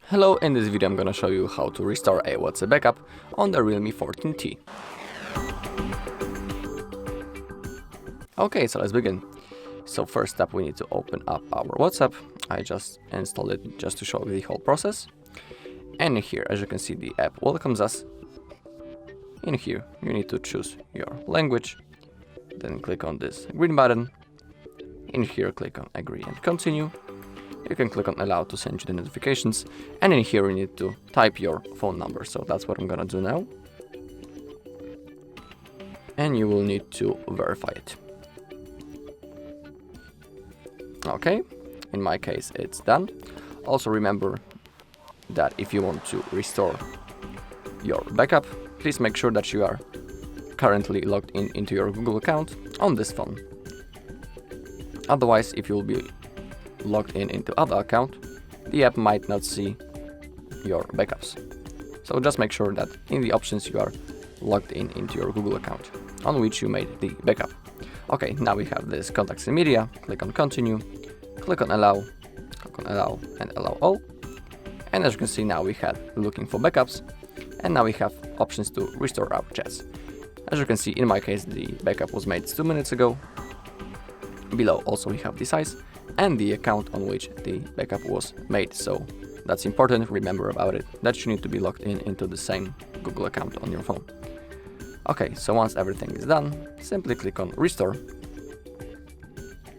Hello, in this video I'm gonna show you how to restore a WhatsApp backup on the Realme 14T. Okay, so let's begin. So first step, we need to open up our WhatsApp. I just installed it just to show the whole process. And here, as you can see, the app welcomes us. In here, you need to choose your language, then click on this green button. In here, click on agree and continue. You can click on allow to send you the notifications, and in here you need to type your phone number. So that's what I'm gonna do now. And you will need to verify it. Okay, in my case it's done. Also remember that if you want to restore your backup, please make sure that you are currently logged into your Google account on this phone. Otherwise, if you'll be logged into other account, the app might not see your backups. So just make sure that in the options you are logged into your Google account on which you made the backup. Okay, now we have this contacts and media. Click on continue, click on allow and allow all. And as you can see, now we had looking for backups, and now we have options to restore our chats. As you can see, in my case the backup was made 2 minutes ago. Below also we have the size and the account on which the backup was made. So that's important, remember about it, that you need to be logged into the same Google account on your phone. Okay, so once everything is done, simply click on restore.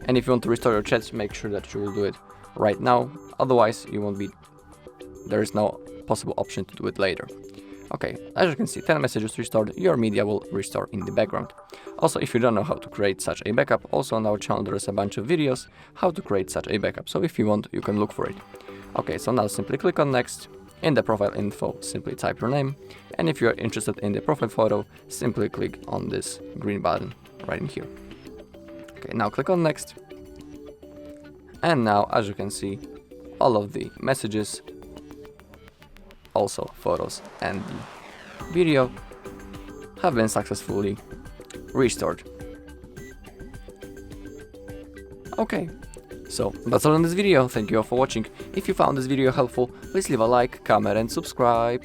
And if you want to restore your chats, make sure that you will do it right now, otherwise there is no possible option to do it later. Okay, as you can see, 10 messages restored, your media will restore in the background. Also, if you don't know how to create such a backup, also on our channel there is a bunch of videos how to create such a backup, so if you want, you can look for it. Okay, so now simply click on next. In the profile info, simply type your name, and if you are interested in the profile photo, simply click on this green button right in here. Okay, now click on next. And now, as you can see, all of the messages, also photos and the video, have been successfully restored. Okay, so that's all in this video. Thank you all for watching. If you found this video helpful, please leave a like, comment and subscribe.